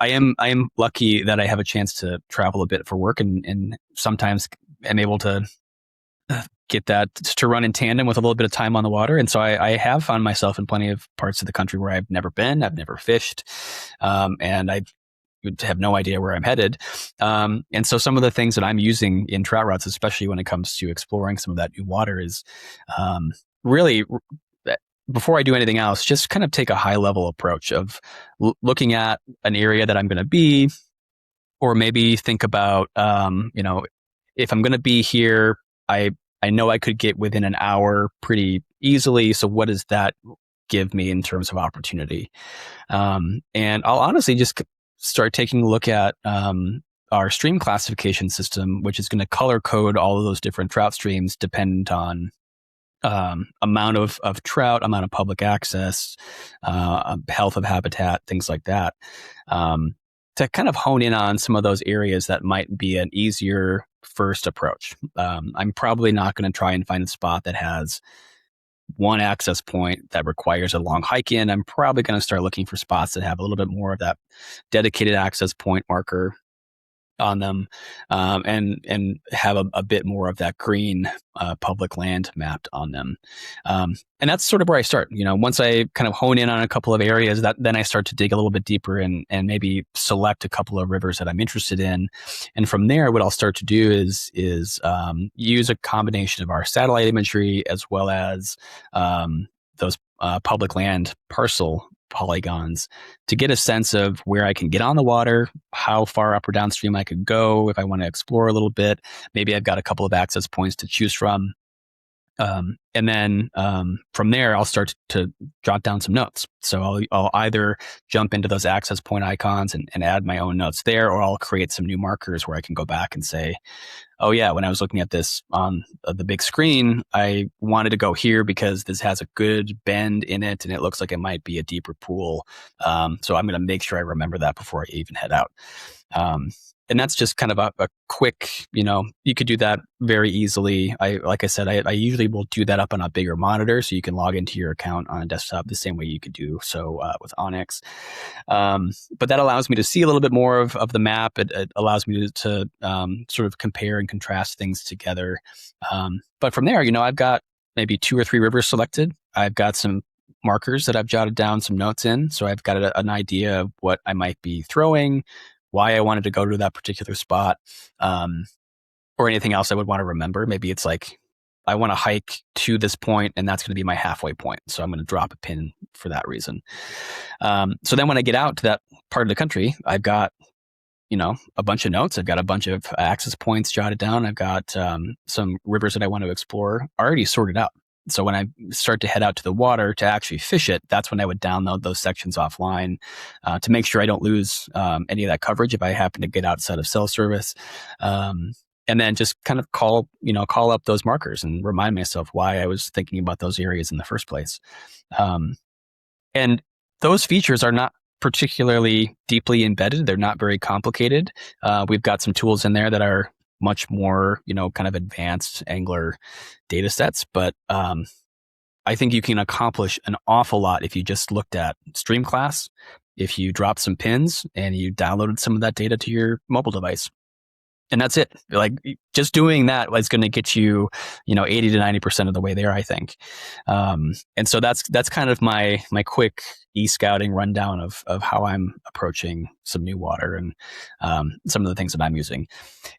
I am lucky that I have a chance to travel a bit for work, and sometimes am able to get that to run in tandem with a little bit of time on the water. And so I have found myself in plenty of parts of the country where I've never been, I've never fished, and I have no idea where I'm headed. And so some of the things that I'm using in trout routes, especially when it comes to exploring some of that new water, is really, before I do anything else, just kind of take a high level approach of looking at an area that I'm going to be, or maybe think about, if I'm going to be here, I know I could get within an hour pretty easily. So what does that give me in terms of opportunity? And I'll honestly just start taking a look at our stream classification system, which is going to color code all of those different trout streams dependent on amount of trout, amount of public access, health of habitat, things like that. To kind of hone in on some of those areas that might be an easier first approach. I'm probably not going to try and find a spot that has one access point that requires a long hike in. I'm probably going to start looking for spots that have a little bit more of that dedicated access point marker on them, and have a bit more of that green public land mapped on them. And that's sort of where I start. Once I kind of hone in on a couple of areas, then I start to dig a little bit deeper and maybe select a couple of rivers that I'm interested in. And from there, what I'll start to do is use a combination of our satellite imagery as well as those public land parcel polygons to get a sense of where I can get on the water, how far up or downstream I could go if I want to explore a little bit. Maybe I've got a couple of access points to choose from. And then from there, I'll start to jot down some notes. So I'll either jump into those access point icons and add my own notes there, or I'll create some new markers where I can go back and say, oh yeah, when I was looking at this on the big screen, I wanted to go here because this has a good bend in it and it looks like it might be a deeper pool. So I'm going to make sure I remember that before I even head out. And that's just kind of a quick, you could do that very easily. Like I said, I usually will do that up on a bigger monitor so you can log into your account on a desktop the same way you could do so with Onyx. But that allows me to see a little bit more of the map. It allows me to sort of compare and contrast things together. But from there, I've got maybe 2 or 3 rivers selected. I've got some markers that I've jotted down some notes in. So I've got an idea of what I might be throwing, why I wanted to go to that particular spot, or anything else I would want to remember. Maybe it's like, I want to hike to this point and that's going to be my halfway point. So I'm going to drop a pin for that reason. So then when I get out to that part of the country, I've got, a bunch of notes. I've got a bunch of access points jotted down. I've got some rivers that I want to explore already sorted out. So when I start to head out to the water to actually fish it, that's when I would download those sections offline to make sure I don't lose any of that coverage if I happen to get outside of cell service. And then just kind of call up those markers and remind myself why I was thinking about those areas in the first place. And those features are not particularly deeply embedded. They're not very complicated. We've got some tools in there that are much more, kind of advanced angler data sets. But I think you can accomplish an awful lot if you just looked at stream class, if you dropped some pins and you downloaded some of that data to your mobile device. And that's it. Like, just doing that is going to get you, 80 to 90% of the way there, I think. And so that's kind of my quick e-scouting rundown of how I'm approaching some new water and some of the things that I'm using.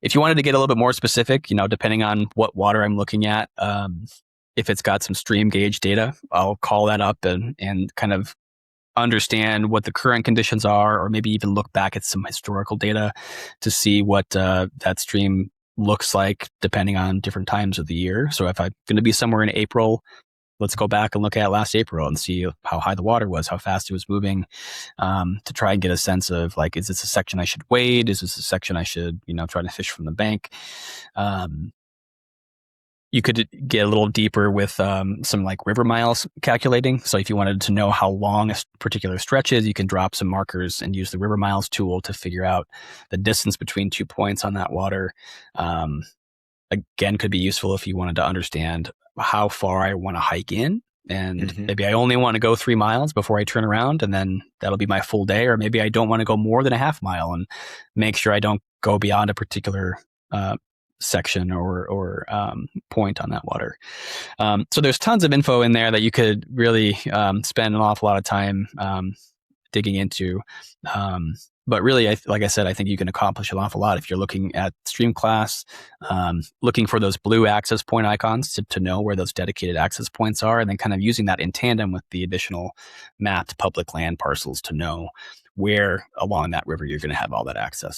If you wanted to get a little bit more specific, depending on what water I'm looking at, if it's got some stream gauge data, I'll call that up and kind of understand what the current conditions are, or maybe even look back at some historical data to see what that stream looks like depending on different times of the year. So if I'm going to be somewhere in April, let's go back and look at last April and see how high the water was, how fast it was moving, to try and get a sense of, like, is this a section I should wade? Is this a section I should, try to fish from the bank? You could get a little deeper with some like river miles calculating. So if you wanted to know how long a particular stretch is, you can drop some markers and use the river miles tool to figure out the distance between 2 points on that water. Again, could be useful if you wanted to understand how far I want to hike in. and maybe I only want to go 3 miles before I turn around, and then that'll be my full day. Or maybe I don't want to go more than a half mile, and make sure I don't go beyond a particular section or point on that water. So there's tons of info in there that you could really spend an awful lot of time digging into. But really, like I said, I think you can accomplish an awful lot if you're looking at stream class, looking for those blue access point icons to know where those dedicated access points are, and then kind of using that in tandem with the additional mapped public land parcels to know where along that river you're going to have all that access.